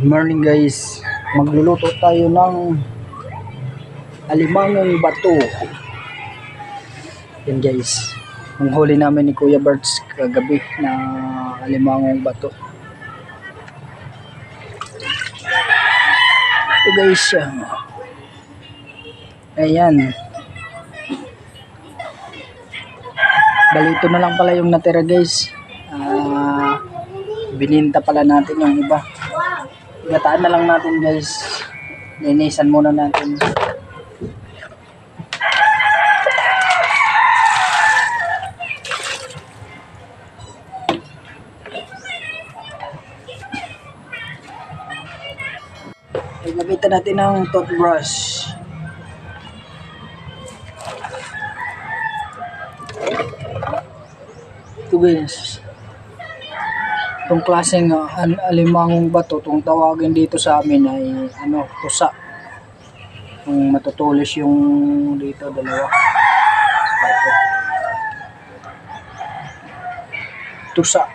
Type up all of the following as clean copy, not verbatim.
Good morning guys, magluluto tayo ng alimangong bato. Yan guys, ang huli namin ni Kuya Berts kagabi na alimangong bato. Ito guys siya. Ayan. Balito na lang pala yung natira guys. Bininta pala natin yung iba. Gataan na lang natin guys. Linisan muna natin. Gamitan natin ng toothbrush. Ito guys. Itong klaseng alimangong bato, itong tawagin dito sa amin ay tusa. Kung matutulis yung dito, dalawa. Bato. Tusa.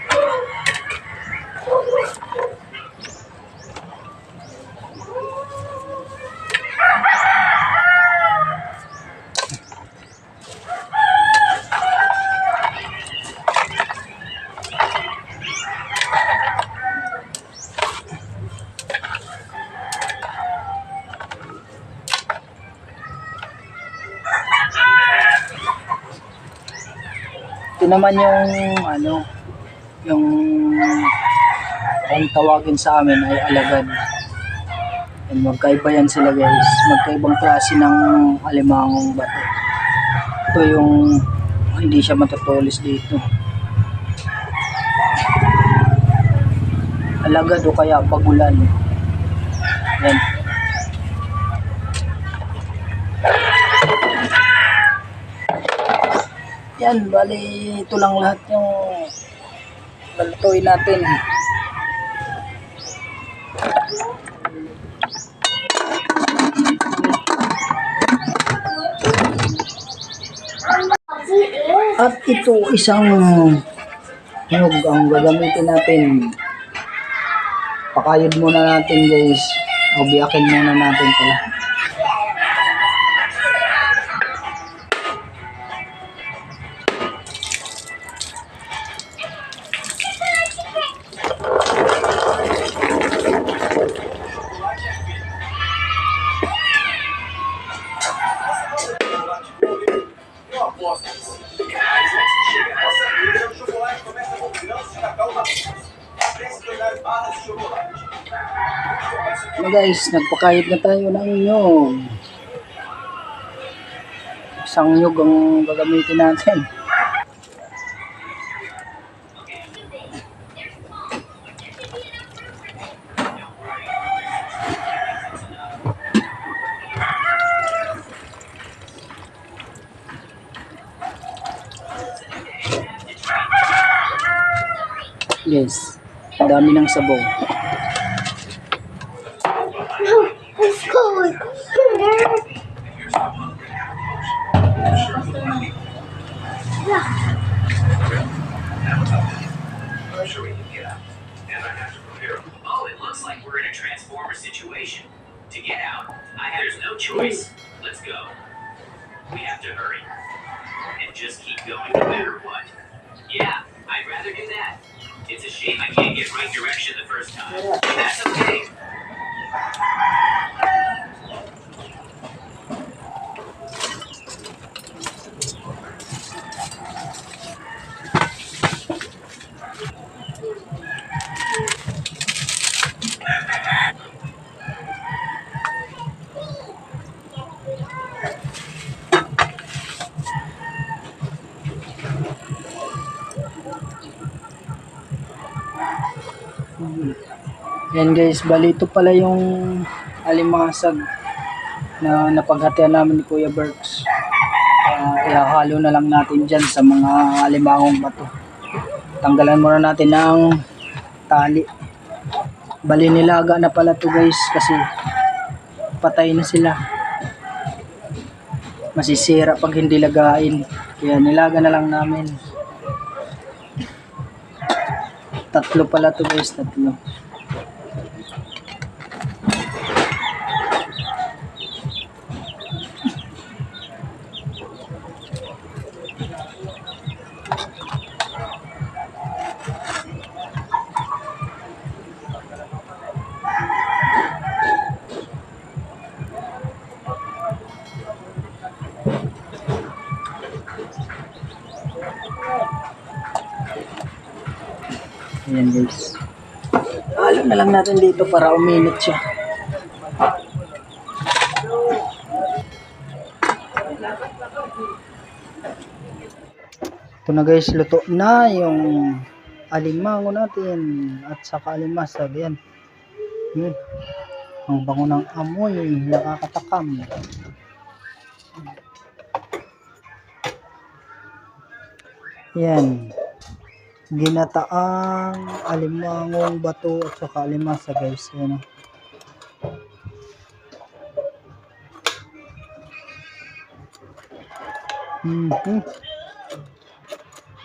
Ito naman yung kung tawagin sa amin ay alagad. And magkaiba yan sila guys. Magkaibang klase ng alimangong bato. Ito yung hindi siya matutulis dito. Alagad o kaya bagulan. Yan. Yan, bali ito lang lahat yung balutuin natin. At ito isang nyug ang gagamitin natin. Pakayod muna natin guys. O biyakin muna natin pala. Guys, nagpakayod na tayo ng nyug. Isang nyug ang gagamitin natin. Yes, dami ng sabaw. It's cold. Oh, it looks like we're in a transformer situation. To get out, there's no choice. Let's go. We have to hurry. And just keep going no matter what. Yeah, I'd rather do that. It's a shame I can't get right direction the first time. That's okay. Yan guys, bali ito pala yung alimasag na napaghatian namin ni Kuya Berts. Ihahalo na lang natin dyan sa mga alimangong bato. Tanggalan muna natin ng tali. Bali nilaga na pala to guys kasi patay na sila. Masisira pag hindi lagain. Kaya nilaga na lang namin. Tatlo pala to guys, tatlo. Ayan guys. Halo na lang natin dito para uminit siya. Ito na guys, luto na yung alimango natin at saka alimasag. Yan. Ang bango ng amoy, nakakatakam. Yan. Ginataang alimangong bato at saka alimasa guys. Yan.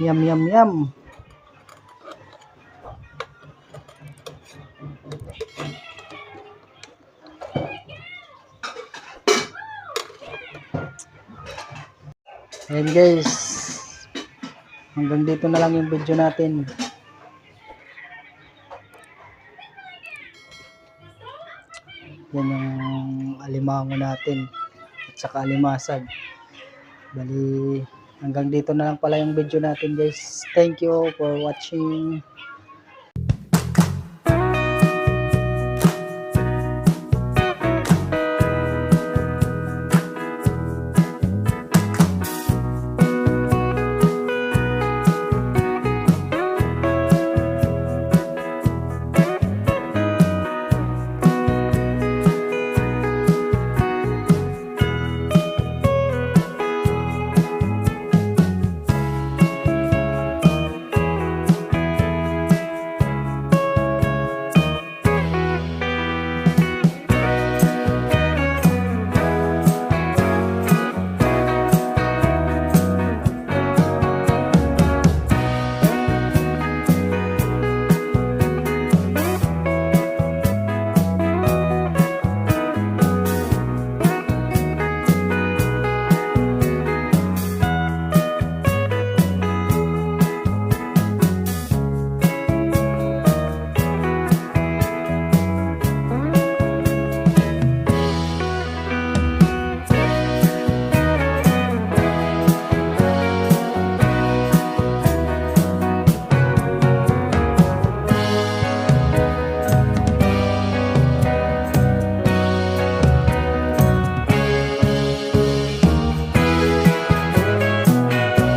Yum, yum, yum. Ayan guys. Hanggang dito na lang yung video natin. Yan yung alimango natin at saka alimasag. Bali, hanggang dito na lang pala yung video natin guys. Thank you for watching.